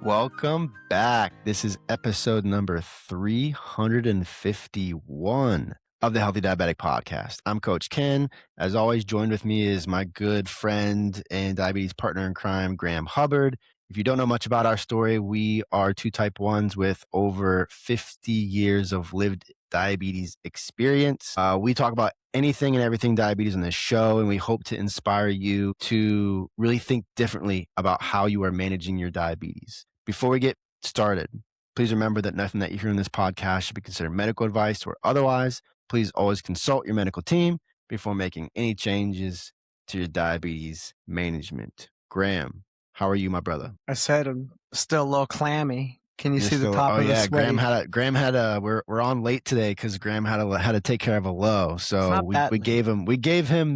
Welcome back. This is episode number 351 of the Healthy Diabetic Podcast. I'm Coach Ken. As always, joined with me is my good friend and diabetes partner in crime, Graham Hubbard. If you don't know much about our story, we are two type 1s with over 50 years of lived diabetes experience. We talk about anything and everything diabetes on this show, and we hope to inspire you to really think differently about how you are managing your diabetes. Before we get started, please remember that nothing that you hear in this podcast should be considered medical advice or otherwise. Please always consult your medical team before making any changes to your diabetes management. Graham, how are you, my brother? I said I'm still a little clammy. Can you see the top of the sweaty? Graham had a we're on late today because Graham had to take care of a low. So we gave him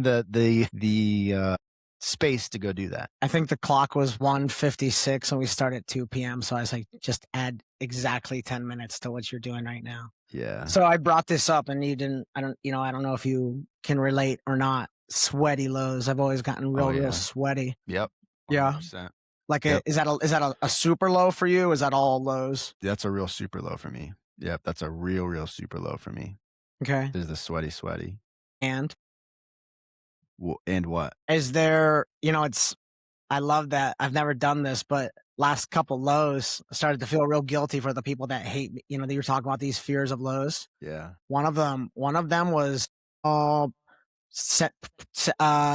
the space to go do that. I think the clock was 1:56 and we start at 2 p.m. So I was like, just add exactly 10 minutes to what you're doing right now. Yeah. So I brought this up and you didn't, I don't know if you can relate or not. Sweaty lows. I've always gotten real sweaty. Yep. 100%. Yeah. Like, is that a super low for you? Is that all lows? That's a real super low for me. Yep. That's a real super low for me. Okay. There's the sweaty. And what? Is there, I love that. I've never done this, but last couple lows, I started to feel real guilty for the people that hate, that you're talking about these fears of lows. Yeah. One of them was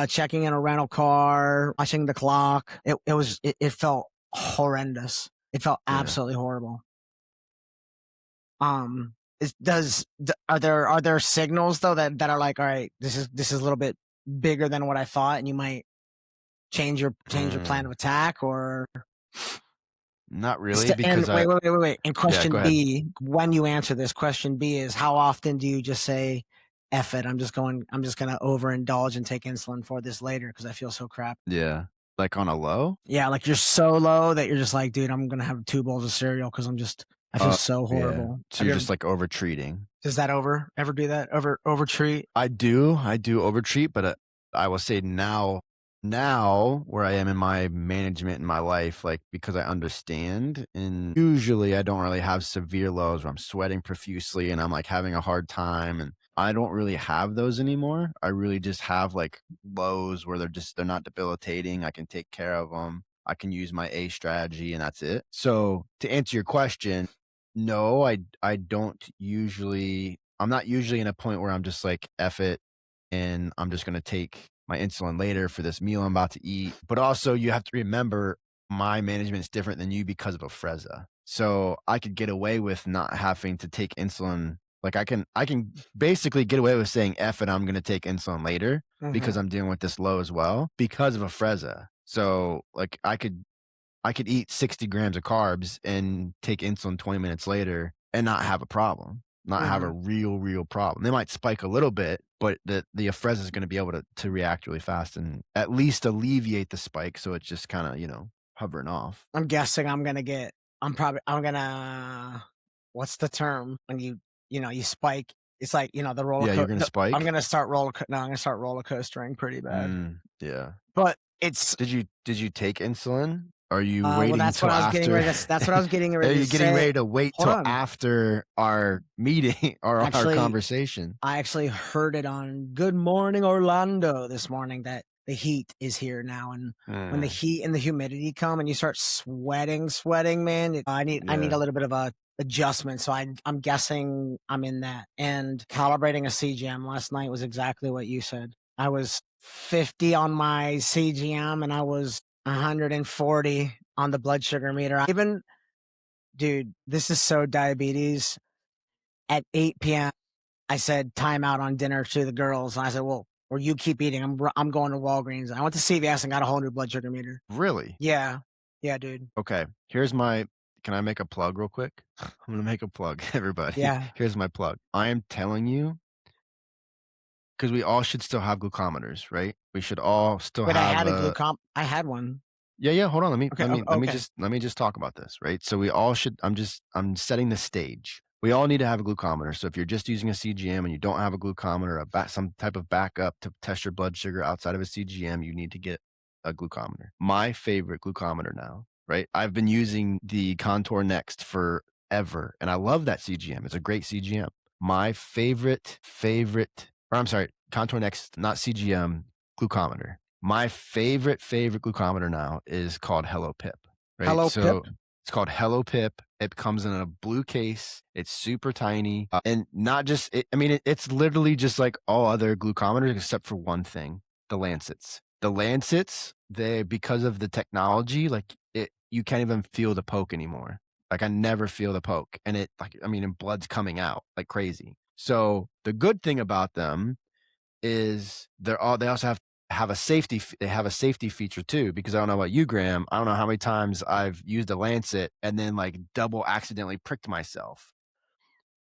checking in a rental car, watching the clock. It felt horrendous. It felt absolutely horrible. Are there signals though that are like, all right, this is a little bit bigger than what I thought, and you might change your plan of attack? Or not really? Wait. And question B, when you answer this, question B is, how often do you just say, F it, I'm just gonna overindulge and take insulin for this later because I feel so crap? Yeah. Like on a low? Yeah, like you're so low that you're just like, dude, I'm gonna have 2 bowls of cereal because I feel so horrible. Yeah. So you're just like over treating. Does that ever do that? Over treat? I do over treat, but I will say now where I am in my management in my life, like, because I understand, and usually I don't really have severe lows where I'm sweating profusely and I'm like having a hard time, and I don't really have those anymore. I really just have like lows where they're not debilitating. I can take care of them. I can use my A strategy and that's it. So to answer your question, no, I don't usually, I'm not usually in a point where I'm just like, F it, and I'm just going to take my insulin later for this meal I'm about to eat. But also you have to remember my management is different than you because of Afrezza. So I could get away with not having to take insulin. Like I can basically get away with saying F it, I'm going to take insulin later because I'm dealing with this low as well because of Afrezza. So like I could eat 60 grams of carbs and take insulin 20 minutes later and not have a problem, not have a real problem. They might spike a little bit, but the Afrezza is going to be able to react really fast and at least alleviate the spike. So it's just kind of, hovering off. I'm guessing what's the term when you spike? It's like, the roller coaster. Yeah, you're going to spike? I'm going to start roller coastering pretty bad. Yeah. But it's... Did you take insulin? Are you waiting that's what I was getting ready to, that's what I was getting ready to say. Are you getting ready to wait till after our meeting or our conversation? I actually heard it on Good Morning Orlando this morning that the heat is here now, and when the heat and the humidity come and you start sweating, man, I need a little bit of a adjustment. So I'm guessing I'm in that. And calibrating a CGM last night was exactly what you said. I was 50 on my CGM and I was 140 on the blood sugar meter. Dude, this is so diabetes. At 8 p.m., I said time out on dinner to the girls. And I said, well, or you keep eating. I'm going to Walgreens. I went to CVS and got a whole new blood sugar meter. Really? Yeah, dude. Okay. Can I make a plug real quick? I'm going to make a plug, everybody. Yeah. Here's my plug. I am telling you, because we all should still have glucometers, right? We should all still have. I had one. Yeah. Hold on. Let me just talk about this, right? So we all should. I'm setting the stage. We all need to have a glucometer. So if you're just using a CGM and you don't have a glucometer, some type of backup to test your blood sugar outside of a CGM, you need to get a glucometer. My favorite glucometer now right? I've been using the Contour Next forever, and I love that CGM. It's a great CGM. My or I'm sorry, Contour Next, not CGM, glucometer. My favorite glucometer now is called Hello Pip, right? Hello, Pip. So it's called Hello Pip. It comes in a blue case. It's super tiny, and not just. It's literally just like all other glucometers except for one thing: the lancets. The lancets, because of the technology, like you can't even feel the poke anymore. Like I never feel the poke, and and blood's coming out like crazy. So the good thing about them is they also have a safety. They have a safety feature too, because I don't know about you, Graham. I don't know how many times I've used a lancet and then like double accidentally pricked myself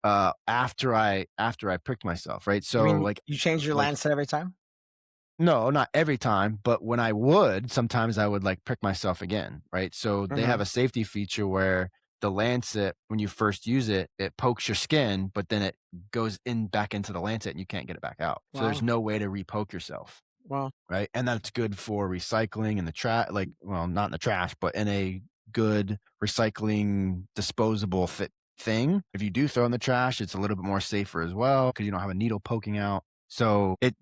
after I pricked myself, right? You So mean you change your Lancet every time? no, not every time, but when I would, sometimes I would like prick myself again, right? So they have a safety feature where the lancet, when you first use it, it pokes your skin, but then it goes back into the lancet and you can't get it back out. So there's no way to repoke yourself. Wow. Right. And that's good for recycling in the trash, not in the trash, but in a good recycling disposable thing. If you do throw in the trash, it's a little bit more safer as well because you don't have a needle poking out.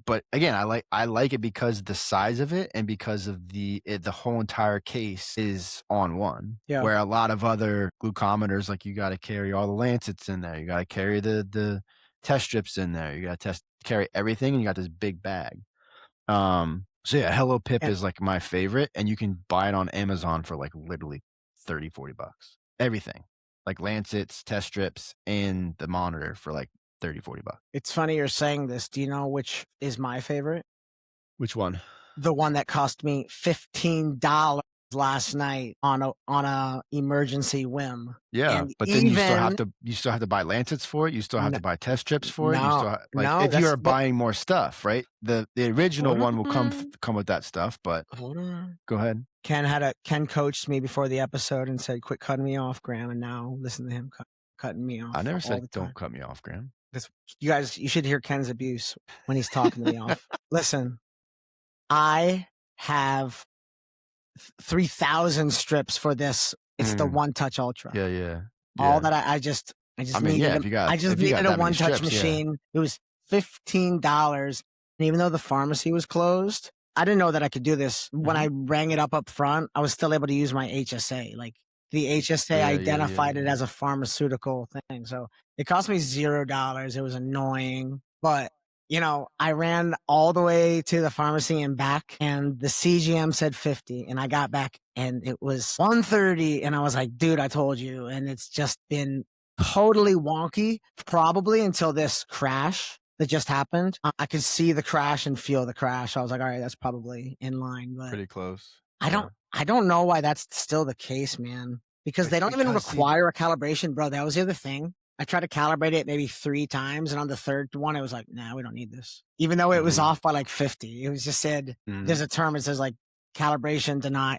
But again, I like it because the size of it and because of the whole entire case is on one. Yeah. Where a lot of other glucometers, like you got to carry all the lancets in there, you got to carry the test strips in there, you got to carry everything, and you got this big bag. So yeah, Hello Pip is like my favorite, and you can buy it on Amazon for like literally $30-$40. Everything. Like lancets, test strips, and the monitor for like $30-$40. It's funny you're saying this. Do you know which is my favorite? Which one? The one that cost me $15 last night on a emergency whim. Yeah, And but then you still have to buy lancets for it. You still have to buy test strips for it. You still if you are buying more stuff, right? The original one will come with that stuff, but hold on. Go ahead. Ken coached me before the episode and said, "Quit cutting me off, Graham." And now listen to him cutting me off. I never all said the time. don't cut me off, Graham. You should hear Ken's abuse when he's talking me off. Listen, I have 3,000 strips for this. It's the One Touch Ultra. Yeah. All that I just needed. I just needed a One Touch machine. Yeah. It was $15, and even though the pharmacy was closed, I didn't know that I could do this. When I rang it up front, I was still able to use my HSA. Like the HSA identified it as a pharmaceutical thing, so it cost me $0. It was annoying, but I ran all the way to the pharmacy and back, and the CGM said 50, and I got back and it was 130, and I was like, dude, I told you. And it's just been totally wonky, probably until this crash that just happened. I could see the crash and feel the crash. I was like, all right, that's probably in line, but pretty close. I don't know why that's still the case, man, because they don't even require a calibration, bro. That was the other thing. I tried to calibrate it maybe 3 times, and on the third one, it was like, nah, we don't need this. Even though it was off by like 50. It was just said, there's a term, it says like calibration deny,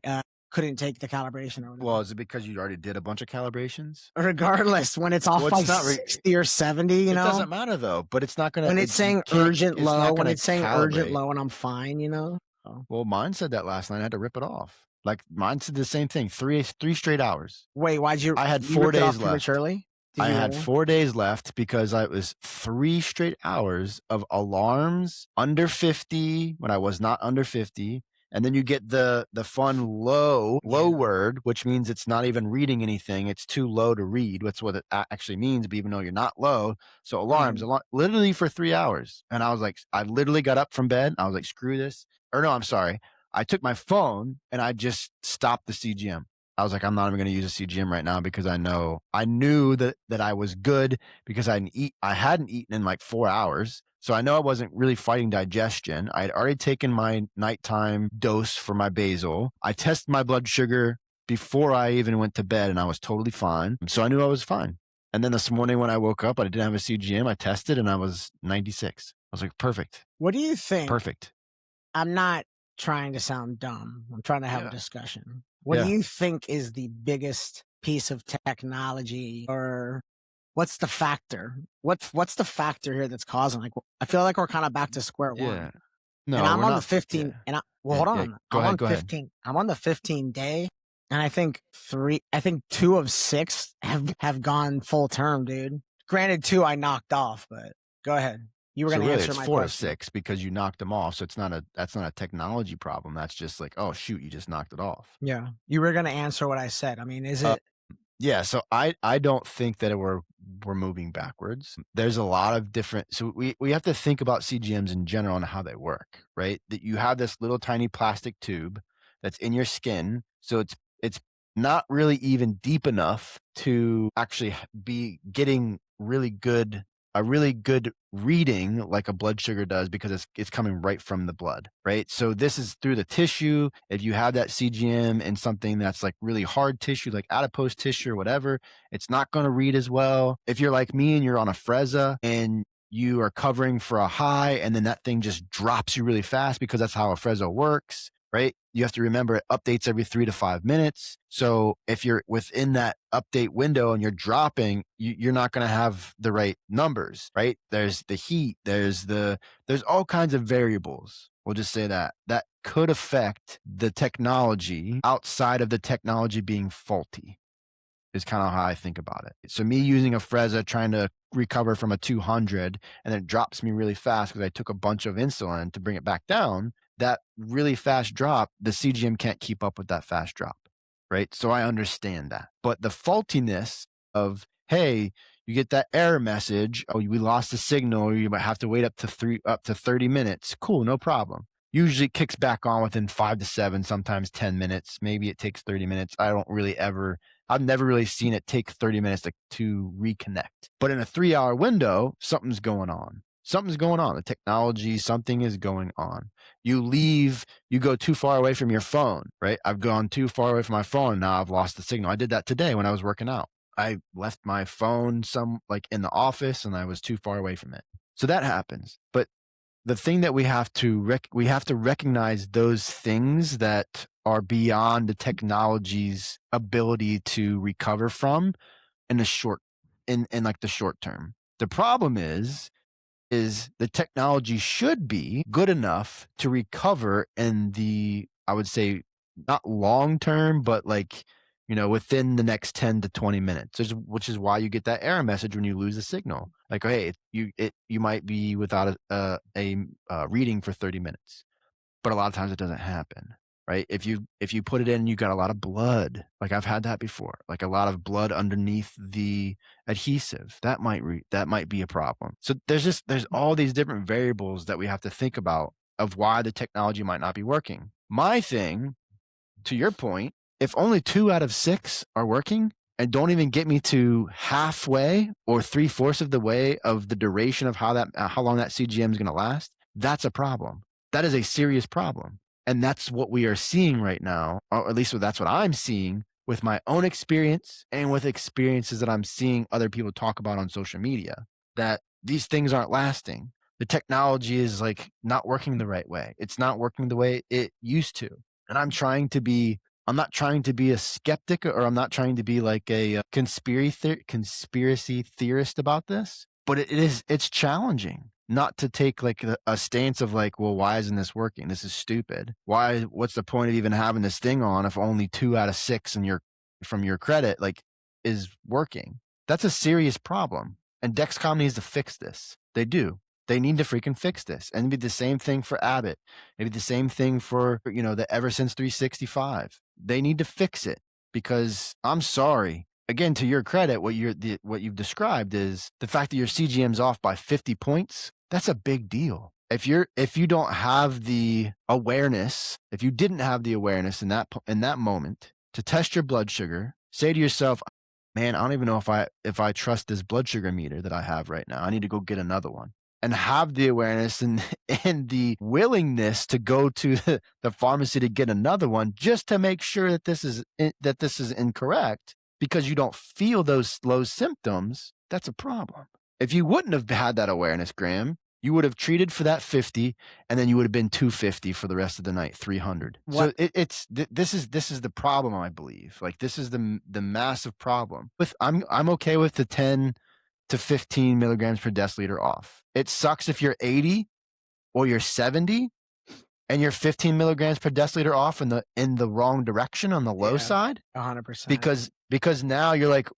couldn't take the calibration or whatever. Well, is it because you already did a bunch of calibrations? Regardless, when it's off by 60 or 70, it doesn't matter though, but it's not going to. When it's saying urgent low, and I'm fine, So. Well, mine said that last night. I had to rip it off. Like mine said the same thing. 3 straight hours. Wait, I had 4 days left. Early? I had 4 days left because it was 3 straight hours of alarms under 50 when I was not under 50. And then you get the fun low word, which means it's not even reading anything. It's too low to read. That's what it actually means, but even though you're not low. So alarms, literally for 3 hours. And I was like, I literally got up from bed. I was like, screw this. Or no, I'm sorry. I took my phone and I just stopped the CGM. I was like, I'm not even going to use a CGM right now because I knew that I was good because I hadn't eaten in like 4 hours. So I know I wasn't really fighting digestion. I had already taken my nighttime dose for my basal. I tested my blood sugar before I even went to bed and I was totally fine. So I knew I was fine. And then this morning when I woke up, I didn't have a CGM. I tested and I was 96. I was like, perfect. What do you think? Perfect. I'm not trying to sound dumb. I'm trying to have a discussion. What do you think is the biggest piece of technology, or what's the factor? What's the factor here that's causing? Like, I feel like we're kind of back to square one. Yeah. No, and I'm we're on not, the 15. And hold on. Go ahead. I'm on the 15 day. And I think 2 of 6 have gone full term, dude. Granted, 2 I knocked off, but go ahead. You were So gonna really answer it's my 4 of question. 6 because you knocked them off. So that's not a technology problem. That's just like, oh shoot, you just knocked it off. Yeah. You were gonna answer what I said. I mean, is Uh, it yeah, so I don't think that we're moving backwards. There's a lot of different, so we have to think about CGMs in general and how they work, right? That you have this little tiny plastic tube that's in your skin, so it's not really even deep enough to actually be getting a really good reading like a blood sugar does because it's coming right from the blood, right? So this is through the tissue. If you have that CGM in something that's like really hard tissue, like adipose tissue or whatever, it's not going to read as well. If you're like me and you're on a Freza and you are covering for a high and then that thing just drops you really fast because that's how a Freza works, right? You have to remember it updates every 3 to 5 minutes. So if you're within that update window and you're dropping, you're not going to have the right numbers, right? There's the heat, there's all kinds of variables. We'll just say that could affect the technology outside of the technology being faulty is kind of how I think about it. So me using a Freza trying to recover from a 200 and then it drops me really fast because I took a bunch of insulin to bring it back down, that really fast drop, the CGM can't keep up with that fast drop, right? So I understand that. But the faultiness of, hey, you get that error message, oh, we lost the signal, or you might have to wait up to 30 minutes. Cool, no problem. Usually kicks back on within 5 to 7, sometimes 10 minutes. Maybe it takes 30 minutes. I've never really seen it take 30 minutes to reconnect. But in a 3-hour window, something's going on. Something's going on. The technology, something is going on. You go too far away from your phone, right? I've gone too far away from my phone and now I've lost the signal. I did that today when I was working out. I left my phone in the office and I was too far away from it. So that happens. But the thing that we have to recognize those things that are beyond the technology's ability to recover from in like the short term. The problem is the technology should be good enough to recover in the, I would say, not long term, but like, within the next 10 to 20 minutes, which is why you get that error message when you lose a signal. Like, oh, hey, you might be without a reading for 30 minutes, but a lot of times it doesn't happen, right? If you put it in, you got a lot of blood. Like I've had that before, like a lot of blood underneath the adhesive. That might be a problem. So there's all these different variables that we have to think about of why the technology might not be working. My thing, to your point, if only 2 out of 6 are working and don't even get me to halfway or 3/4 of the way of the duration of how long that CGM is going to last, that's a problem. That is a serious problem. And that's what we are seeing right now, or at least that's what I'm seeing with my own experience and with experiences that I'm seeing other people talk about on social media, that these things aren't lasting. The technology is like not working the right way. It's not working the way it used to. And I'm not trying to be a skeptic, or I'm not trying to be like a conspiracy theorist about this, but it's challenging not to take like a stance of like, well, why isn't this working? This is stupid. What's the point of even having this thing on if only 2 out of 6 from your credit like is working? That's a serious problem. And Dexcom needs to fix this. They do. They need to freaking fix this. And it'd be the same thing for Abbott. Maybe the same thing for, the Eversense 365. They need to fix it because I'm sorry. Again, to your credit, what you've described is the fact that your CGM's off by 50 points. That's a big deal. If you don't have the awareness, if you didn't have the awareness in that moment to test your blood sugar, say to yourself, man, I don't even know if I trust this blood sugar meter that I have right now. I need to go get another one. And have the awareness and and the willingness to go to the pharmacy to get another one just to make sure that this is incorrect because you don't feel those symptoms. That's a problem. If you wouldn't have had that awareness, Graham, you would have treated for that 50 and then you would have been 250 for the rest of the night, 300. What? So this is the problem, I believe. Like this is the massive problem. I'm okay with the 10 to 15 milligrams per deciliter off. It sucks if you're 80 or you're 70, and you're 15 milligrams per deciliter off in the wrong direction on the low side, 100%. because now you're like,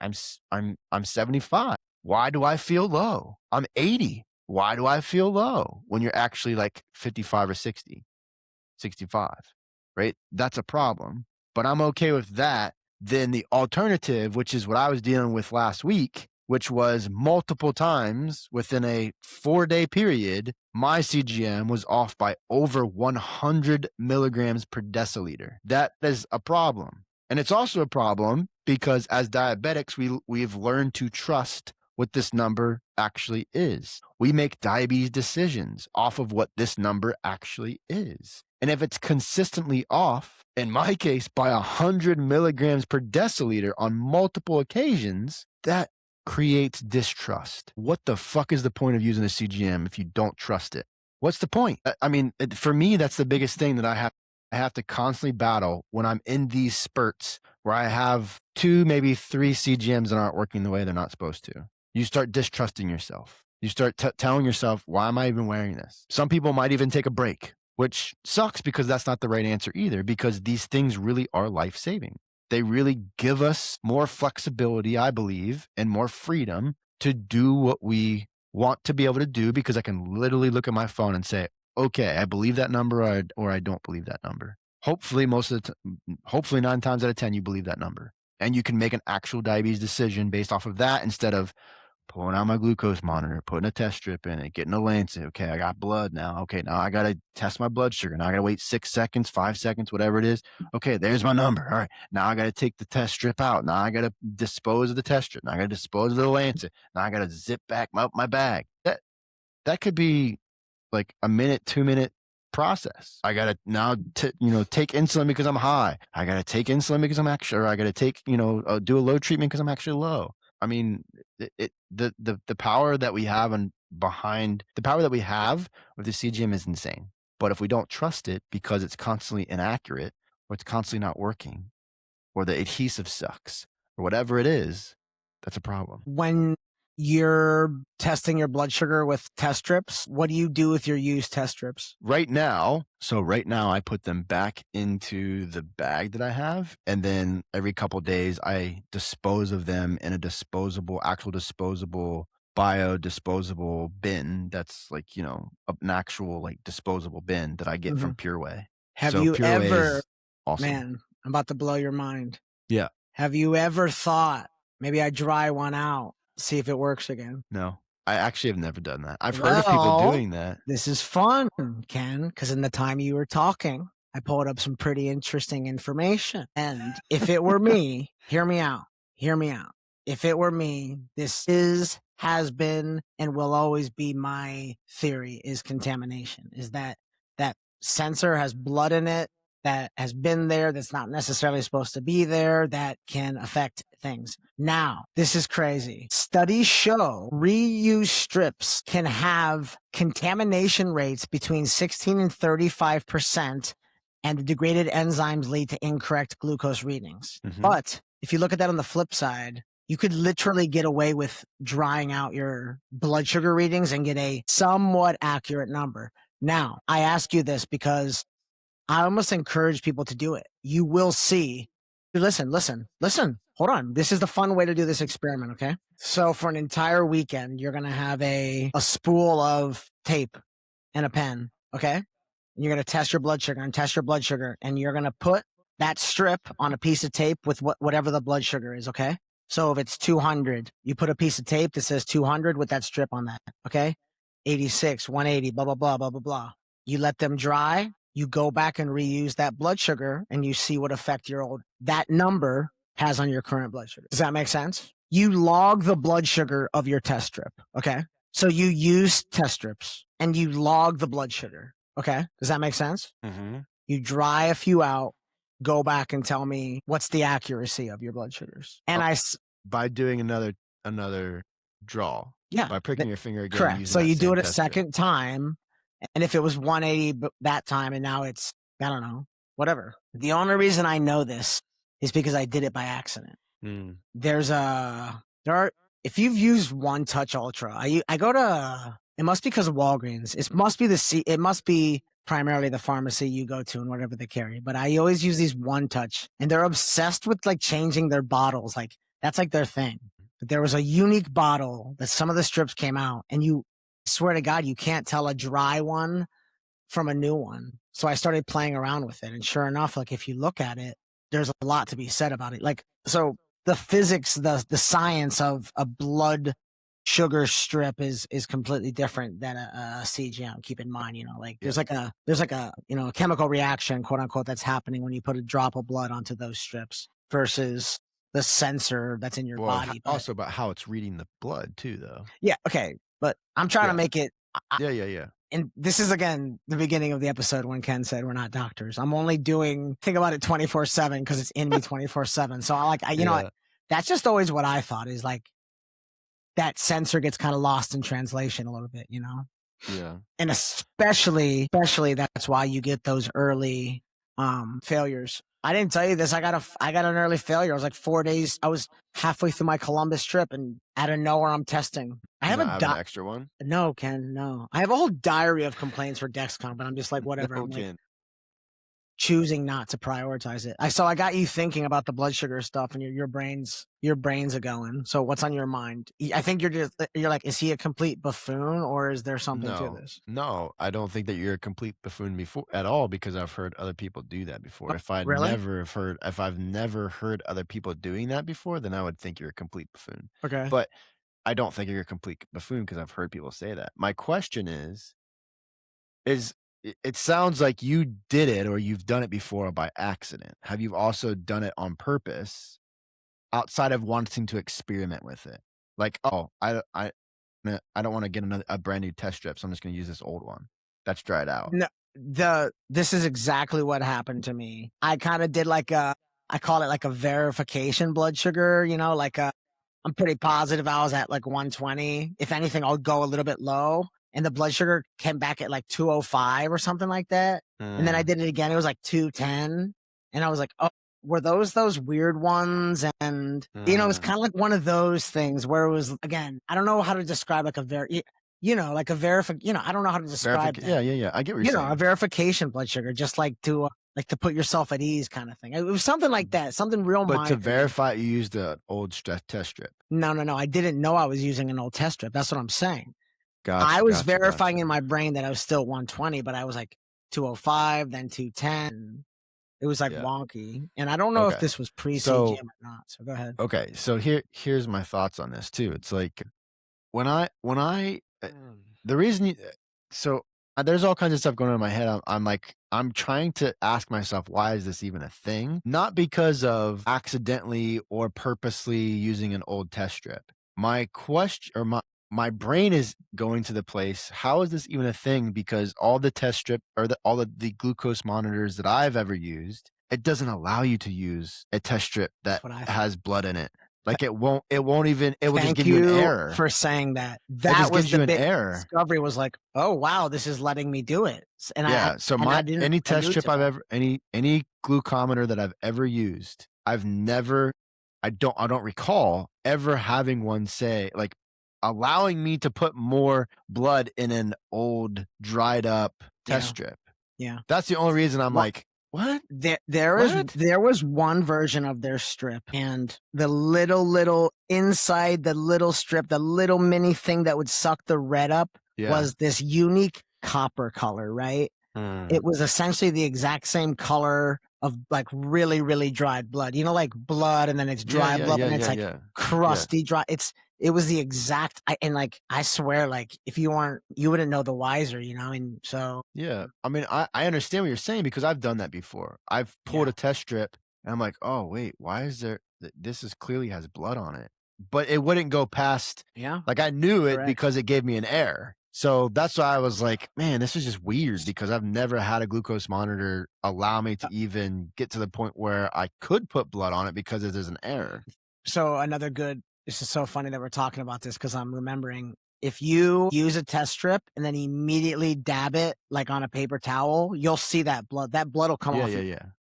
I'm 75. Why do I feel low? I'm 80. Why do I feel low when you're actually like 55 or 60, 65, right? That's a problem. But I'm okay with that. Then the alternative, which is what I was dealing with last week, which was multiple times within a 4-day period, my CGM was off by over 100 milligrams per deciliter. That is a problem. And it's also a problem because as diabetics, we've learned to trust what this number actually is. We make diabetes decisions off of what this number actually is. And if it's consistently off, in my case, by 100 milligrams per deciliter on multiple occasions, that creates distrust. What the fuck is the point of using a CGM if you don't trust it? What's the point? I mean, for me, that's the biggest thing that I have to constantly battle when I'm in these spurts where I have 2, maybe 3 CGMs that aren't working the way they're not supposed to. You start distrusting yourself. You start telling yourself, why am I even wearing this? Some people might even take a break, which sucks because that's not the right answer either, because these things really are life-saving. They really give us more flexibility, I believe, and more freedom to do what we want to be able to do, because I can literally look at my phone and say, okay, I believe that number or I don't believe that number. Hopefully, hopefully 9 times out of 10, you believe that number. And you can make an actual diabetes decision based off of that instead of pulling out my glucose monitor, putting a test strip in it, getting a Lancet. Okay, I got blood now. Okay, now I got to test my blood sugar. Now I got to wait 6 seconds, 5 seconds, whatever it is. Okay, there's my number. All right, now I got to take the test strip out. Now I got to dispose of the test strip. Now I got to dispose of the Lancet. Now I got to zip back my bag. That could be like a minute, 2-minute process. I gotta now take insulin because I'm high. I gotta take insulin because I'm actually, or I gotta take do a low treatment because I'm actually low. I mean, the power that we have the power that we have with the CGM is insane. But if we don't trust it because it's constantly inaccurate, or it's constantly not working, or the adhesive sucks, or whatever it is, that's a problem. When you're testing your blood sugar with test strips, what do you do with your used test strips? Right now, I put them back into the bag that I have, and then every couple of days I dispose of them in a actual disposable biodisposable bin. That's like, an actual like disposable bin that I get from Pureway. Have you ever, awesome. Man, I'm about to blow your mind. Yeah. Have you ever thought, maybe I dry one out, see if it works again? No, I actually have never done that. I've heard of people doing that. This is fun, Ken, because in the time you were talking, I pulled up some pretty interesting information. And if it were me, hear me out. If it were me, has been, and will always be my theory, is contamination. Is that sensor has blood in it that has been there, that's not necessarily supposed to be there, that can affect things. Now, this is crazy. Studies show reused strips can have contamination rates between 16 and 35%, and the degraded enzymes lead to incorrect glucose readings. But if you look at that on the flip side, you could literally get away with drying out your blood sugar readings and get a somewhat accurate number. Now, I ask you this because I almost encourage people to do it. You will see. Listen. Hold on. This is the fun way to do this experiment, okay? So for an entire weekend, you're going to have a spool of tape and a pen, okay? And you're going to test your blood sugar, and you're going to put that strip on a piece of tape with whatever the blood sugar is, okay? So if it's 200, you put a piece of tape that says 200 with that strip on that, okay? 86, 180, blah, blah, blah, blah, blah, blah. You let them dry. You go back and reuse that blood sugar, and you see what effect that number has on your current blood sugar. Does that make sense? You log the blood sugar of your test strip, okay? So you use test strips, and you log the blood sugar, okay? Does that make sense? You dry a few out, go back and tell me what's the accuracy of your blood sugars. And by doing another draw. Yeah. By pricking your finger again. Correct. So you do it a second time. And if it was 180 that time and now it's, I don't know, whatever. The only reason I know this is because I did it by accident. If you've used One Touch Ultra, I go to, it must be because of Walgreens. It must be primarily the pharmacy you go to and whatever they carry. But I always use these One Touch, and they're obsessed with like changing their bottles. Like that's like their thing. But there was a unique bottle that some of the strips came out, and you swear to God, you can't tell a dry one from a new one. So I started playing around with it. And sure enough, like if you look at it, there's a lot to be said about it. Like, so the physics, the science of a blood sugar strip is completely different than a CGM. Keep in mind, like there's like a a chemical reaction, quote unquote, that's happening when you put a drop of blood onto those strips versus the sensor that's in your body. But also about how it's reading the blood too, though. Yeah, okay, but I'm trying to make it. Yeah. And this is again the beginning of the episode when Ken said we're not doctors. I'm only think about it 24/7 because it's in me 24/7. So that's just always what I thought is like that sensor gets kind of lost in translation a little bit, Yeah. And especially that's why you get those early failures. I didn't tell you this. I got an early failure. I was like 4 days. I was halfway through my Columbus trip, and out of nowhere, I'm testing. I have an extra one. No, Ken, no. I have a whole diary of complaints for Dexcom, but I'm just like whatever. No, I'm Ken. like, choosing not to prioritize it. I got you thinking about the blood sugar stuff, and your brains are going. So what's on your mind? I think you're like, is he a complete buffoon, or is there something to this? No, I don't think that you're a complete buffoon before at all, because I've heard other people do that before. If I've never heard other people doing that before, then I would think you're a complete buffoon. Okay. But I don't think you're a complete buffoon because I've heard people say that. My question is it sounds like you did it or you've done it before by accident. Have you also done it on purpose outside of wanting to experiment with it? Like, oh, I don't want to get a brand new test strip, so I'm just going to use this old one that's dried out. No, this is exactly what happened to me. I kind of did I call it like a verification blood sugar, I'm pretty positive I was at like 120. If anything, I'll go a little bit low. And the blood sugar came back at like 205 or something like that. And then I did it again. It was like 210. And I was like, oh, were those weird ones? And, it was kind of like one of those things where it was, again, I don't know how to describe like like a verification, I don't know how to describe that. Yeah. I get what you're saying. A verification blood sugar, just like to put yourself at ease kind of thing. It was something like that, something real minor. But to verify, you used an old test strip. No. I didn't know I was using an old test strip. That's what I'm saying. Gotcha, I was verifying in my brain that I was still 120, but I was like 205, then 210. It was like wonky. And I don't know if this was pre-CGM or not. So go ahead. Okay. So here's my thoughts on this too. It's like the reason there's all kinds of stuff going on in my head. I'm trying to ask myself, why is this even a thing? Not because of accidentally or purposely using an old test strip. My question, or my brain is going to the place, how is this even a thing? Because all the test strip or all of the glucose monitors that I've ever used, it doesn't allow you to use a test strip that has blood in it. Like it will just give you an error. For saying that. That was the big error. Discovery was like, oh wow, this is letting me do it. And any test strip any glucometer that I've ever used, I don't recall ever having one say like allowing me to put more blood in an old dried up test strip. Yeah. That's the only reason I'm like, what? There was one version of their strip, and the little inside the little strip, the little mini thing that would suck the red up was this unique copper color, right? It was essentially the exact same color of like really, really dried blood. Like blood and then it's dry blood and it's crusty dry. It was the exact, I swear, like if you wouldn't know the wiser, and so. Yeah. I mean, I understand what you're saying because I've done that before. I've pulled a test strip and I'm like, oh wait, why is this clearly has blood on it, but it wouldn't go past. Yeah. Like I knew it because it gave me an error. So that's why I was like, man, this is just weird because I've never had a glucose monitor allow me to even get to the point where I could put blood on it because there's an error. So this is so funny that we're talking about this because I'm remembering if you use a test strip and then immediately dab it like on a paper towel, you'll see that blood. That blood will come off.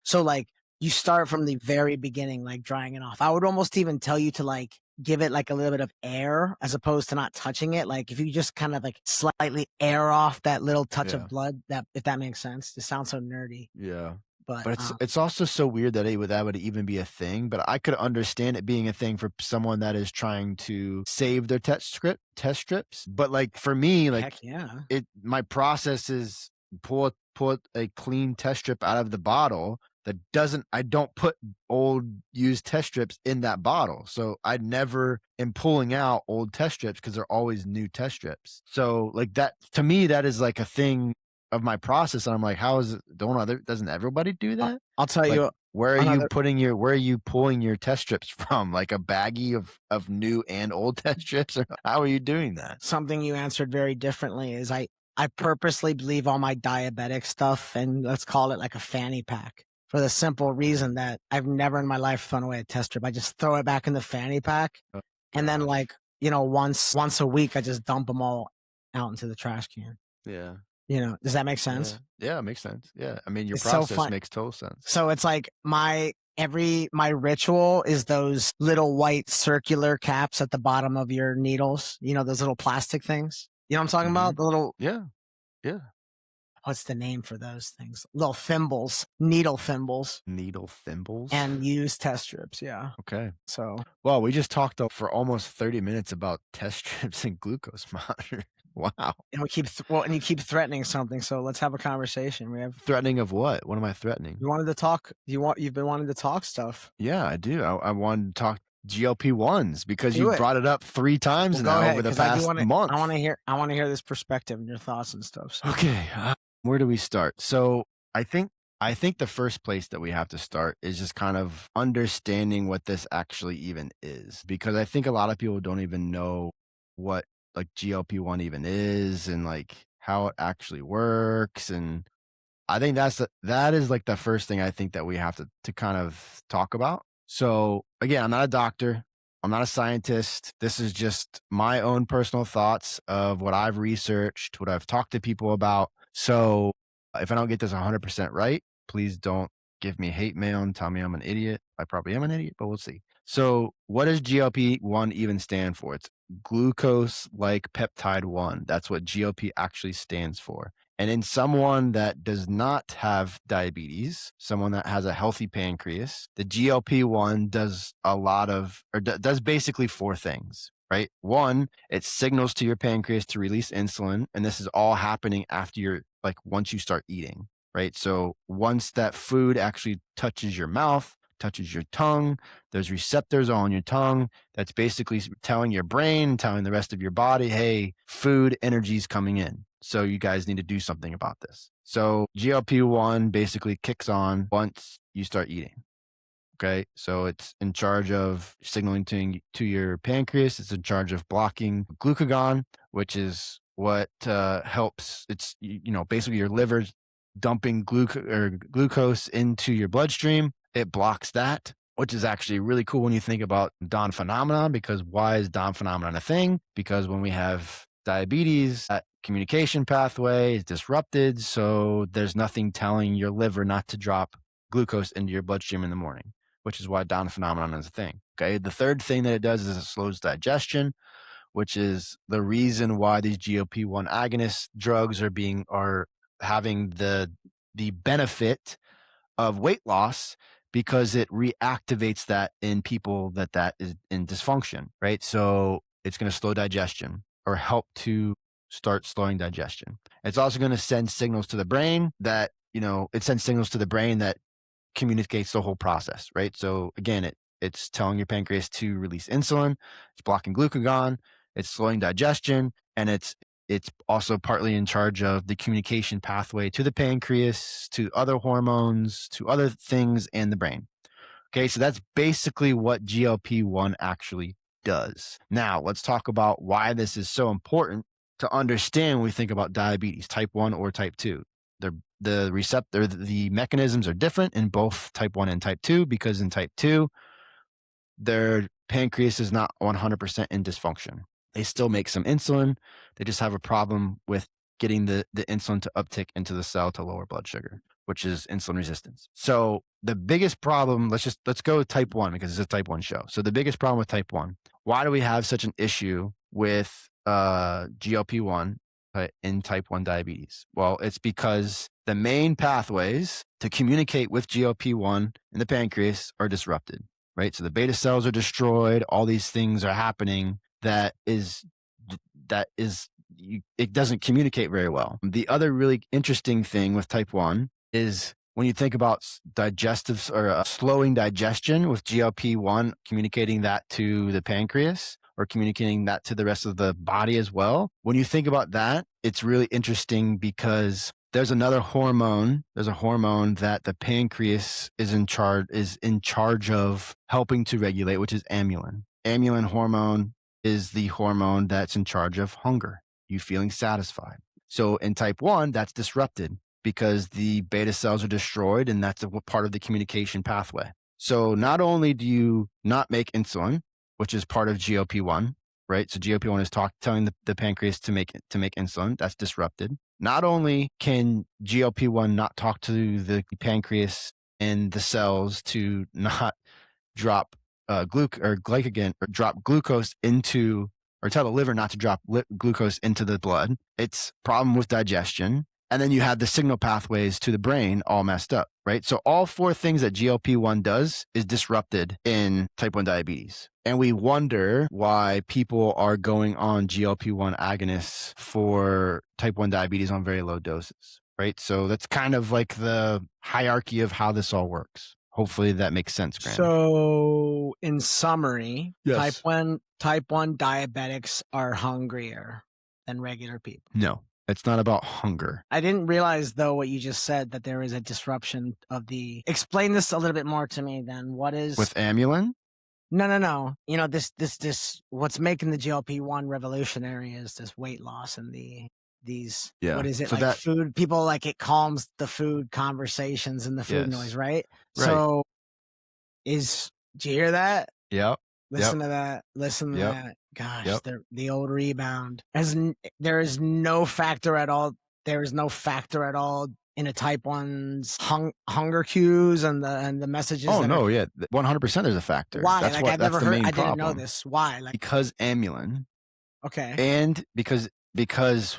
So like you start from the very beginning, like drying it off. I would almost even tell you to like give it like a little bit of air as opposed to not touching it. Like if you just kind of like slightly air off that little touch of Yeah. blood, that if that makes sense. It sounds so nerdy, Yeah. but But it's also so weird that that would even be a thing, but I could understand it being a thing for someone that is trying to save their test strips. But like for me, like heck yeah. my process is pull a clean test strip out of the bottle that doesn't I don't put old used test strips in that bottle. So I never am pulling out old test strips because they're always new test strips. So like that to me, that is like a thing of my process. And I'm like, how is it doesn't everybody do that? I'll tell Like you another where are you pulling your test strips from? Like a baggie of new and old test strips? Or how are you doing that? something you answered very differently is I purposely leave all my diabetic stuff and let's call it like a fanny pack for the simple reason that I've never in my life thrown away a test strip. I just throw it back in the fanny pack. Oh And then gosh. like, once a week, I just dump them all out into the trash can. Yeah. Does that make Yeah. sense? Yeah, it makes sense. Yeah. I mean, your It's so process fun. makes total sense. So it's like my ritual is those little white circular caps at the bottom of your needles, those little plastic things. You know what I'm talking about? Mhm. The little, Yeah. Yeah. what's the name for those things? Little thimbles, needle thimbles, Needle thimbles. and used test strips. Yeah. Okay. So, Well, we just talked for almost 30 minutes about test strips and glucose monitor. Wow. and and you keep threatening something. So let's have a conversation. Threatening of what? What am I threatening? You wanted to talk. You've been wanting to talk stuff. Yeah, I do. I wanted to talk GLP-1s because Do you it. brought it up 3 times Well, go now ahead over the because I do past want to. month. I want to hear this perspective and your thoughts and stuff. So. Okay, where do we start? So I think the first place that we have to start is just kind of understanding what this actually even is, because I think a lot of people don't even know what like GLP-1 even is and like how it actually works. And I think that is like the first thing I think that we have to kind of talk about. So again, I'm not a doctor. I'm not a scientist. This is just my own personal thoughts of what I've researched, what I've talked to people about. So if I don't get this 100% right, please don't give me hate mail and tell me I'm an idiot. I probably am an idiot, but we'll see. So what does GLP-1 even stand for? It's glucose like peptide 1. That's what GLP actually stands for. And in someone that does not have diabetes, someone that has a healthy pancreas, the GLP-1 does does basically 4 things, right? 1, it signals to your pancreas to release insulin. And this is all happening after once you start eating, right? So once that food actually touches your mouth, touches your tongue, there's receptors on your tongue that's basically telling your brain, telling the rest of your body, hey, food energy's coming in. So you guys need to do something about this. So GLP-1 basically kicks on once you start eating. Okay. So it's in charge of signaling to your pancreas. It's in charge of blocking glucagon, which is what helps. It's, basically your liver's dumping glucose into your bloodstream. It blocks that, which is actually really cool when you think about Don phenomenon, because why is Don phenomenon a thing? Because when we have diabetes, that communication pathway is disrupted. So there's nothing telling your liver not to drop glucose into your bloodstream in the morning, which is why Down phenomenon is a thing. Okay. The third thing that it does is it slows digestion, which is the reason why these GLP-1 agonist drugs are having the benefit of weight loss, because it reactivates that in people that is in dysfunction, right? So it's going to slow digestion or help to start slowing digestion. It's also going to send signals to the brain that, it sends signals to the brain that communicates the whole process, right? So again, it's telling your pancreas to release insulin, it's blocking glucagon, it's slowing digestion, and it's also partly in charge of the communication pathway to the pancreas, to other hormones, to other things in the brain. Okay, so that's basically what GLP-1 actually does. Now, let's talk about why this is so important to understand when we think about diabetes, type 1 or type 2. The mechanisms are different in both type 1 and type 2, because in type 2, their pancreas is not 100% in dysfunction. They still make some insulin. They just have a problem with getting the insulin to uptick into the cell to lower blood sugar, which is insulin resistance. So the biggest problem, let's go with type 1 because it's a type 1 show. So the biggest problem with type 1, why do we have such an issue with GLP-1 in type 1 diabetes? Well, it's because the main pathways to communicate with GLP-1 in the pancreas are disrupted, right? So the beta cells are destroyed, all these things are happening it doesn't communicate very well. The other really interesting thing with type 1 is when you think about digestive or slowing digestion with GLP-1, communicating that to the pancreas or communicating that to the rest of the body as well. When you think about that, it's really interesting because there's another hormone. There's a hormone that the pancreas is in charge of helping to regulate, which is amylin. Amylin hormone is the hormone that's in charge of hunger, you feeling satisfied. So in type 1, that's disrupted because the beta cells are destroyed, and that's a part of the communication pathway. So not only do you not make insulin, which is part of GLP-1, right? So GLP-1 is telling the pancreas to make insulin. That's disrupted. Not only can GLP-1 not talk to the pancreas and the cells to not drop glycogen, or drop glucose into, or tell the liver not to drop glucose into the blood. It's problem with digestion. And then you have the signal pathways to the brain all messed up, right? So all 4 things that GLP-1 does is disrupted in type 1 diabetes. And we wonder why people are going on GLP-1 agonists for type 1 diabetes on very low doses, right? So that's kind of like the hierarchy of how this all works. Hopefully that makes sense, Graham. So in summary, Yes. type 1 diabetics are hungrier than regular people. No, it's not about hunger. I didn't realize, though, what you just said, that there is a disruption of the... Explain this a little bit more to me then. What is... With amylin? No. You know, this, what's making the GLP-1 revolutionary is this weight loss and these, Yeah. what is it, So like food, people, like, it calms the food conversations and the food noise, right? Right. So do you hear that? Yep. Listen to that. Listen to that. Gosh, the old rebound. There is no factor at all. There is no factor at all in a type 1's hunger cues and the messages. Oh, no, 100% there's a factor. Why? That's like, what, I've that's never the heard. main I problem. didn't know this. Why? Like, because amylin. Okay. And because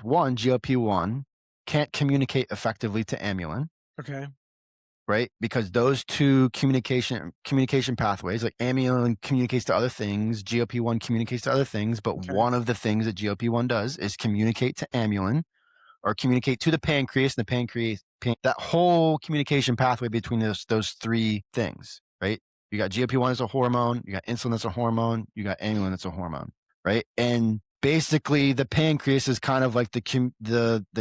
one, GLP-1 can't communicate effectively to amylin. Okay. Right? Because those 2 communication pathways, like amylin communicates to other things, GLP-1 communicates to other things, but one of the things that GLP-1 does is communicate to amylin, or communicate to the pancreas, and the pancreas, that whole communication pathway between those 3 things, right? You got GLP-1 as a hormone, you got insulin as a hormone, you got amylin as a hormone, right? And basically the pancreas is kind of like the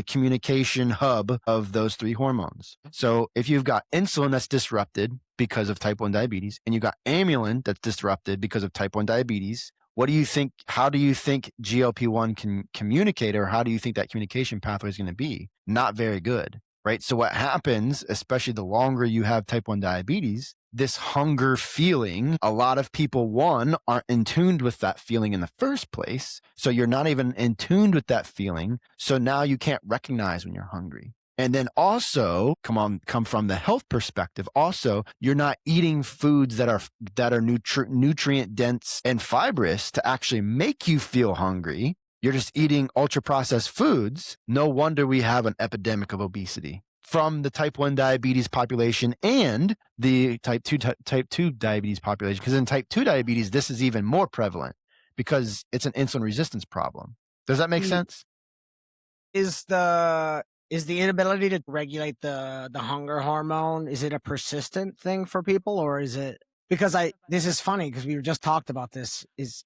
communication hub of those 3 hormones. So if you've got insulin that's disrupted because of type 1 diabetes, and you got amylin that's disrupted because of type 1 diabetes, what do you think? How do you think GLP-1 can communicate, or how do you think that communication pathway is going to be? Not very good, right? So what happens, especially the longer you have type 1 diabetes, this hunger feeling, a lot of people, one, aren't in tune with that feeling in the first place. So you're not even in tune with that feeling. So now you can't recognize when you're hungry. And then also come from the health perspective. Also, you're not eating foods that are nutrient dense and fibrous to actually make you feel hungry. You're just eating ultra processed foods. No wonder we have an epidemic of obesity from the type 1 diabetes population and the type 2 diabetes population. Because in type 2 diabetes, this is even more prevalent because it's an insulin resistance problem. Does that make sense? Is the inability to regulate the hunger hormone, is it a persistent thing for people, or is it, because this is funny because we just talked about this, is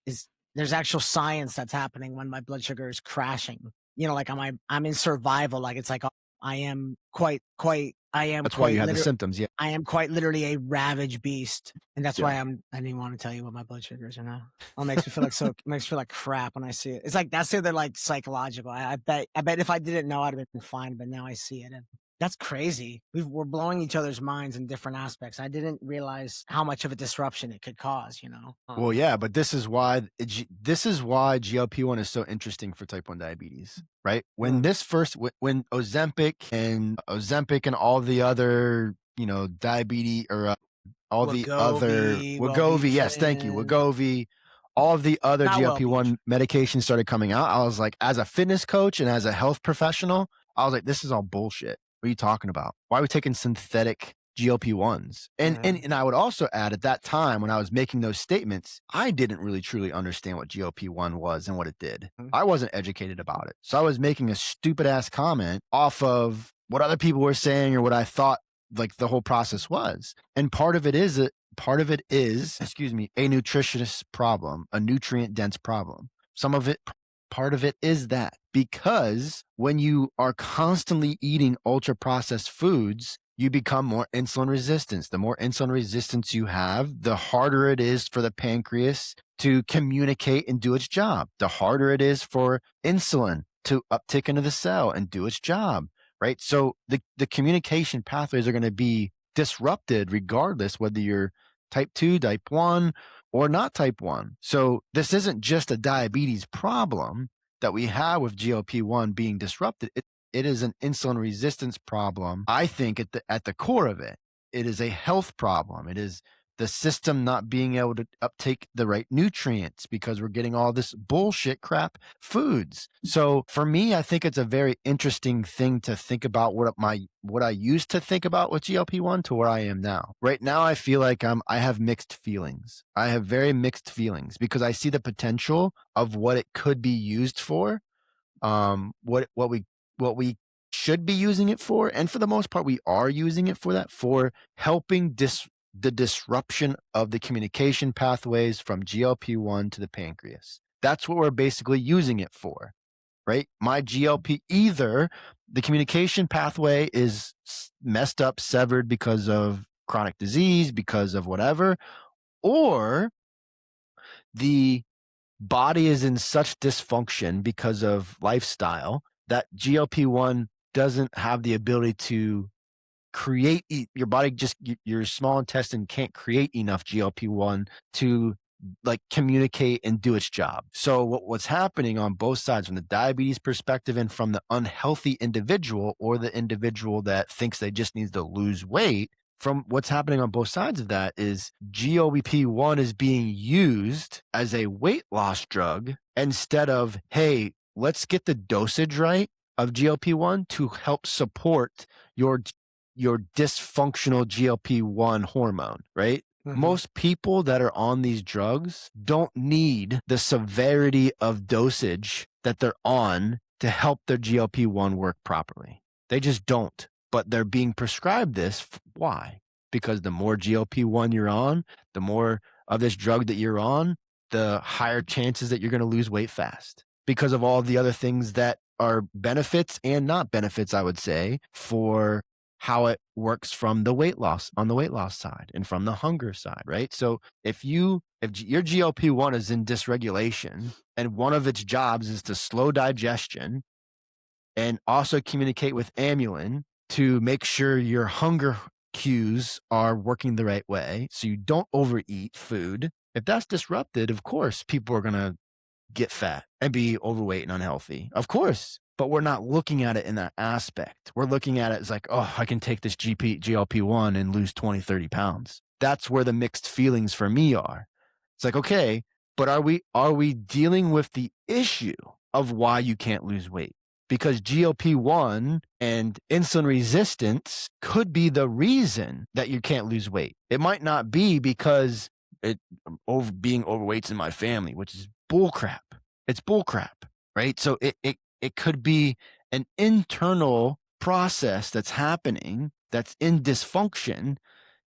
there's actual science that's happening when my blood sugar is crashing. You know, like I'm in survival. Like it's like I am That's why you have the symptoms. Yeah. I am quite literally a ravage beast. And that's why I didn't even want to tell you what my blood sugars are now. It makes me feel like makes me feel like crap when I see it. It's like, that's the other, like, psychological. I bet if I didn't know, I'd have been fine, but now I see it. And that's crazy. We're blowing each other's minds in different aspects. I didn't realize how much of a disruption it could cause, you know? Well, yeah, but this is why GLP-1 is so interesting for type 1 diabetes, right? When Ozempic and all the other diabetes or all the other Wegovy, Wegovy, yes, thank you, Wellbutrin. Wegovy, all of the other Not Wellbutrin. GLP-1 medications started coming out. I was like, as a fitness coach and as a health professional, I was like, this is all bullshit. What are you talking about? Why are we taking synthetic GLP-1s? And I would also add at that time when I was making those statements, I didn't really truly understand what GLP-1 was and what it did. I wasn't educated about it. So I was making a stupid ass comment off of what other people were saying or what I thought like the whole process was. And part of it is, excuse me, a nutritious problem, a nutrient dense problem. Part of it is that because when you are constantly eating ultra processed foods, you become more insulin resistant. The more insulin resistance you have, the harder it is for the pancreas to communicate and do its job. The harder it is for insulin to uptick into the cell and do its job. Right. So the communication pathways are going to be disrupted regardless whether you're type 2, type 1, or not type 1. So this isn't just a diabetes problem that we have with GLP-1 being disrupted. It is an insulin resistance problem. I think at the core of it, it is a health problem. It is the system not being able to uptake the right nutrients because we're getting all this bullshit crap foods. So for me, I think it's a very interesting thing to think about what I used to think about with GLP-1 to where I am now. Right now, I feel like I have mixed feelings. I have very mixed feelings because I see the potential of what it could be used for, what we should be using it for, and for the most part, we are using it for that, for helping the disruption of the communication pathways from GLP-1 to the pancreas. That's what we're basically using it for, right? My GLP, either the communication pathway is messed up, severed because of chronic disease, because of whatever, or the body is in such dysfunction because of lifestyle that GLP-1 doesn't have the ability to create your body, just your small intestine can't create enough GLP-1 to like communicate and do its job. So what's happening on both sides, from the diabetes perspective and from the unhealthy individual or the individual that thinks they just needs to lose weight, from what's happening on both sides of that is GLP-1 is being used as a weight loss drug instead of, hey, let's get the dosage right of GLP-1 to help support your dysfunctional GLP-1 hormone, right? Most people that are on these drugs don't need the severity of dosage that they're on to help their GLP-1 work properly. They just don't, but they're being prescribed this. Why? Because the more GLP-1 you're on, the more of this drug that you're on, the higher chances that you're going to lose weight fast because of all the other things that are benefits and not benefits, I would say, for how it works from the weight loss, on the weight loss side and from the hunger side, right? So if your GLP-1 is in dysregulation and one of its jobs is to slow digestion and also communicate with amylin to make sure your hunger cues are working the right way so you don't overeat food, if that's disrupted, of course, people are going to get fat and be overweight and unhealthy. Of course. But we're not looking at it in that aspect. We're looking at it as like, oh, I can take this GLP-1 and lose 20, 30 pounds. That's where the mixed feelings for me are. It's like, okay, but are we dealing with the issue of why you can't lose weight? Because GLP-1 and insulin resistance could be the reason that you can't lose weight. It might not be because being overweight's in my family, which is bullcrap. It's bullcrap, right? So it could be an internal process that's happening that's in dysfunction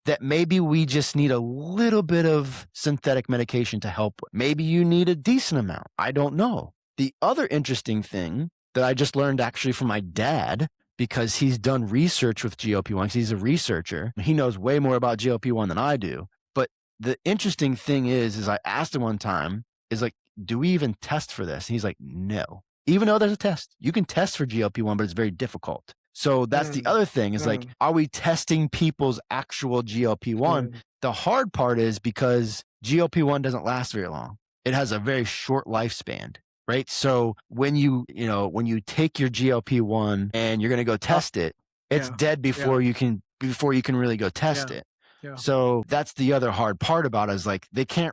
that maybe we just need a little bit of synthetic medication to help with. Maybe you need a decent amount. I don't know. The other interesting thing that I just learned actually from my dad, because he's done research with GLP-1, he's a researcher. He knows way more about GLP-1 than I do. But the interesting thing is I asked him one time, is like, do we even test for this? And he's like, no. Even though there's a test, you can test for GLP-1, but it's very difficult. So that's the other thing is like, are we testing people's actual GLP-1? The hard part is because GLP-1 doesn't last very long. It has a very short lifespan, right? So when you take your GLP-1 and you're going to go test it, it's dead before you can before you can really go test Yeah. it. Yeah. So that's the other hard part about it is like they can,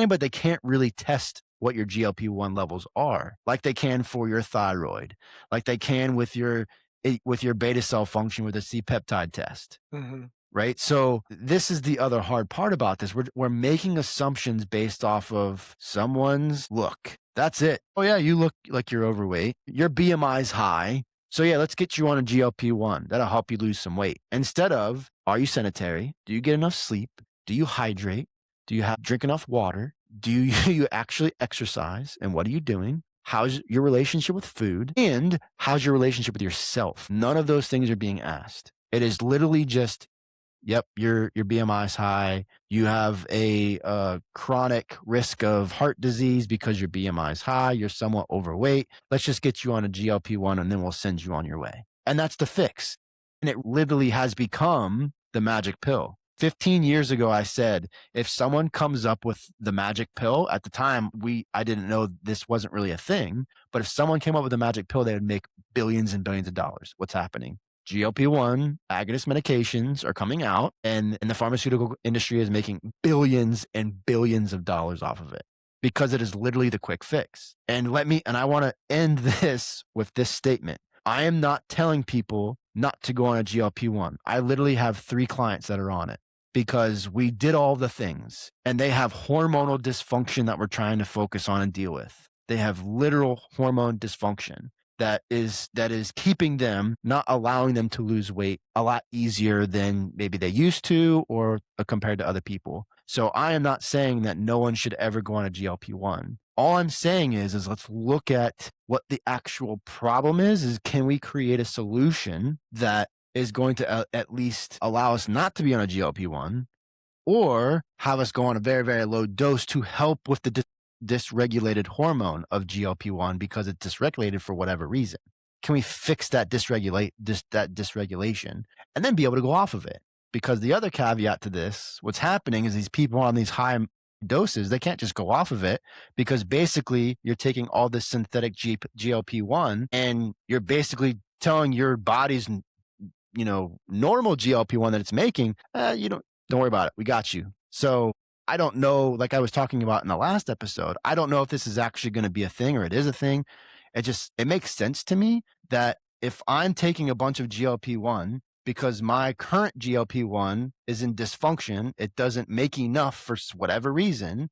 but they can't really test what your GLP-1 levels are, like they can for your thyroid, like they can with your beta cell function with a C-peptide test. Right. So this is the other hard part about this. We're making assumptions based off of someone's look. That's it. Oh yeah, you look like you're overweight. Your BMI's high. So yeah, let's get you on a GLP-1. That'll help you lose some weight. Instead of, are you sedentary? Do you get enough sleep? Do you hydrate? Do you drink enough water? Do you actually exercise? And what are you doing? How's your relationship with food? And how's your relationship with yourself? None of those things are being asked. It is literally just, yep, your BMI is high. You have a chronic risk of heart disease because your BMI is high. You're somewhat overweight. Let's just get you on a GLP-1 and then we'll send you on your way. And that's the fix. And it literally has become the magic pill. 15 years ago, I said, if someone comes up with the magic pill, at the time, I didn't know this wasn't really a thing, but if someone came up with a magic pill, they would make billions and billions of dollars. What's happening? GLP-1 agonist medications are coming out, and the pharmaceutical industry is making billions and billions of dollars off of it because it is literally the quick fix. And I want to end this with this statement. I am not telling people not to go on a GLP-1. I literally have 3 clients that are on it because we did all the things and they have hormonal dysfunction that we're trying to focus on and deal with. They have literal hormone dysfunction that is keeping them, not allowing them to lose weight a lot easier than maybe they used to or compared to other people. So I am not saying that no one should ever go on a GLP-1. All I'm saying is let's look at what the actual problem is can we create a solution that is going to at least allow us not to be on a GLP-1 or have us go on a very, very low dose to help with the dysregulated hormone of GLP-1 because it's dysregulated for whatever reason. Can we fix that dysregulation and then be able to go off of it? Because the other caveat to this, what's happening is these people on these high doses, they can't just go off of it because basically you're taking all this synthetic GLP-1 and you're basically telling your body's, normal GLP-1 that it's making, don't worry about it. We got you. So I don't know, like I was talking about in the last episode, I don't know if this is actually going to be a thing or it is a thing. It makes sense to me that if I'm taking a bunch of GLP-1 because my current GLP-1 is in dysfunction, it doesn't make enough for whatever reason,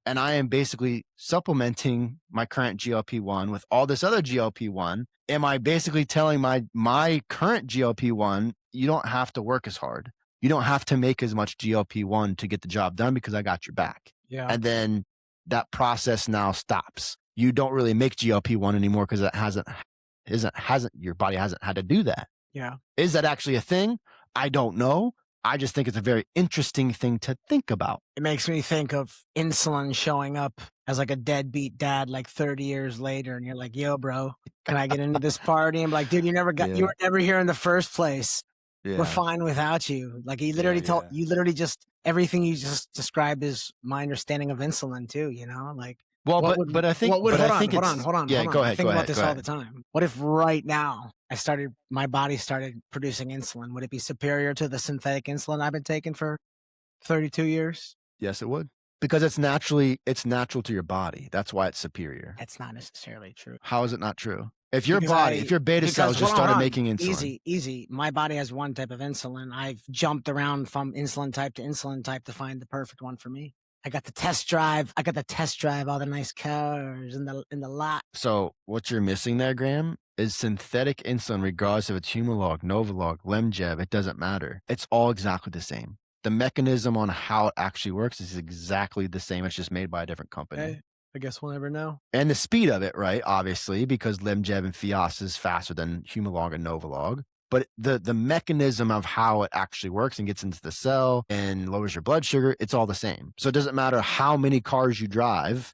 and I am basically supplementing my current GLP-1 with all this other GLP-1, am I basically telling my current GLP-1, you don't have to work as hard. You don't have to make as much GLP-1 to get the job done because I got your back. Yeah. And then that process now stops. You don't really make GLP-1 anymore because your body hasn't had to do that. Yeah. Is that actually a thing? I don't know. I just think it's a very interesting thing to think about. It makes me think of insulin showing up as like a deadbeat dad like 30 years later. And you're like, yo, bro, can I get into this party? And I'm like, dude, you were never here in the first place. Yeah. We're fine without you. Like he literally you literally just, everything you just described is my understanding of insulin too, like. Well, but I think, hold on. Yeah, go ahead. I think about this all the time. What if right now my body started producing insulin? Would it be superior to the synthetic insulin I've been taking for 32 years? Yes, it would. Because it's natural to your body. That's why it's superior. That's not necessarily true. How is it not true? If your beta cells just started making insulin. Easy. My body has one type of insulin. I've jumped around from insulin type to find the perfect one for me. I got the test drive all the nice cars in the lot. So what you're missing there, Graham, is synthetic insulin, regardless if it's Humalog, Novolog, Lemjev, it doesn't matter. It's all exactly the same. The mechanism on how it actually works is exactly the same. It's just made by a different company. Hey, I guess we'll never know. And the speed of it, right? Obviously, because Lemjev and Fias is faster than Humalog and Novolog. But the mechanism of how it actually works and gets into the cell and lowers your blood sugar, it's all the same. So it doesn't matter how many cars you drive,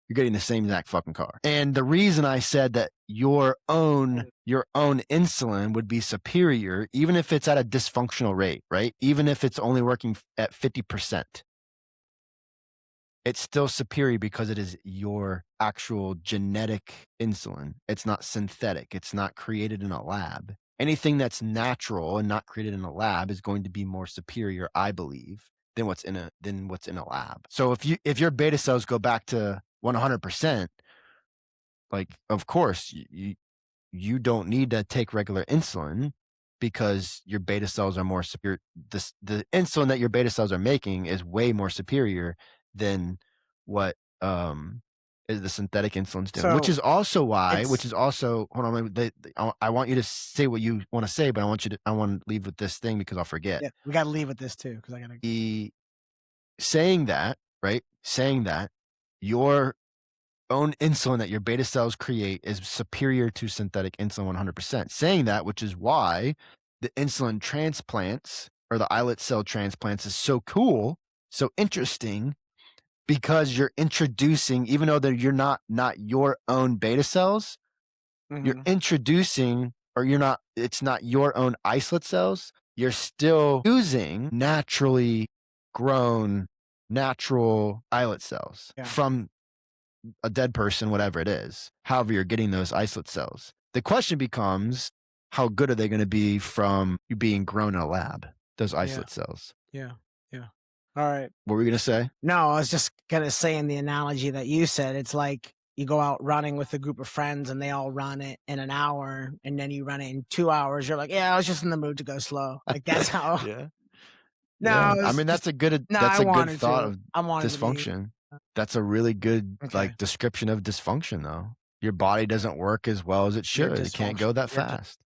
you're getting the same exact fucking car. And the reason I said that your own insulin would be superior, even if it's at a dysfunctional rate, right? Even if it's only working at 50%, it's still superior because it is your actual genetic insulin. It's not synthetic. It's not created in a lab. anything that's natural and not created in a lab is going to be more superior, I believe, than what's in a lab. So if your beta cells go back to 100%, like, of course, you don't need to take regular insulin because your beta cells are more superior. The insulin that your beta cells are making is way more superior than what is the synthetic insulin's doing, which So is also why, which it's is also, hold on, I want you to say what you want to say, but I want to leave with this thing because I'll forget. yeah, we got to leave with this too because I got to. The saying that, right? Saying that your own insulin that your beta cells create is superior to synthetic insulin 100%. Saying that, which is why the insulin transplants or the islet cell transplants is so cool, so interesting, because you're introducing, even though you're not your own beta cells, you're Mhm. introducing, or it's not your own islet cells, you're still using naturally grown natural islet cells Yeah, from a dead person, whatever it is. However, you're getting those islet cells. The question becomes, how good are they going to be from you being grown in a lab, those yeah, islet cells? yeah, yeah. All right. What were we going to say? No, I was just gonna say in the analogy that you said, it's like you go out running with a group of friends and they all run it in an hour, and then you run it in 2 hours. You're like, "Yeah, I was just in the mood to go slow." Like, that's how. Yeah. No, Yeah. I it's mean, just no, I that's a good wanted thought to. of I wanted to be dysfunction. That's a really good, okay. like, description of dysfunction, though. Your body doesn't work as well as it You're should. It can't go dysfunctional. that You're just fast.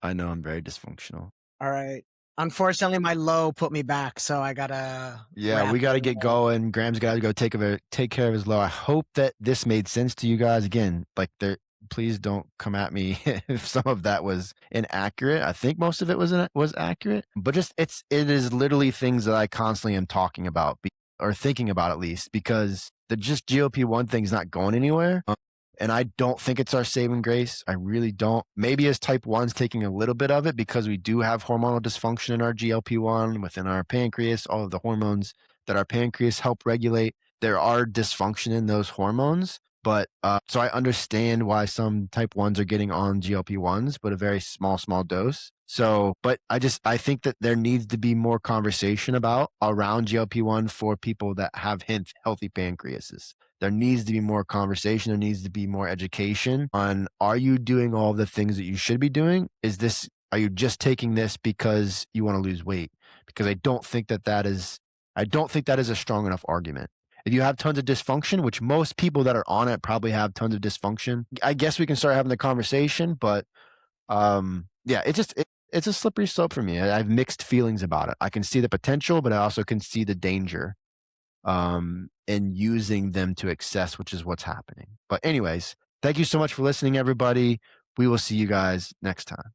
I know I'm very dysfunctional. all right. Unfortunately, my low put me back, so I gotta Yeah, wrap we got to it get up. going. Graham's got to go take care of his low. I hope that this made sense to you guys. Again, like, please don't come at me if some of that was inaccurate. I think most of it was accurate, but it is literally things that I constantly am talking about or thinking about, at least, because the just GLP-1 thing's not going anywhere. And I don't think it's our saving grace. I really don't. Maybe as type 1's taking a little bit of it because we do have hormonal dysfunction in our GLP-1 within our pancreas, all of the hormones that our pancreas help regulate. There are dysfunction in those hormones. But so I understand why some type 1's are getting on GLP-1s, but a very small dose. So, but I think that there needs to be more conversation around GLP-1 for people that have healthy pancreases. There needs to be more conversation. There needs to be more education on, are you doing all the things that you should be doing? Are you just taking this because you want to lose weight? Because I don't think that is a strong enough argument. If you have tons of dysfunction, which most people that are on it probably have tons of dysfunction, I guess we can start having the conversation. But yeah, it's a slippery slope for me. I have mixed feelings about it. I can see the potential, but I also can see the danger and using them to excess, which is what's happening. But anyways, thank you so much for listening, everybody. We will see you guys next time.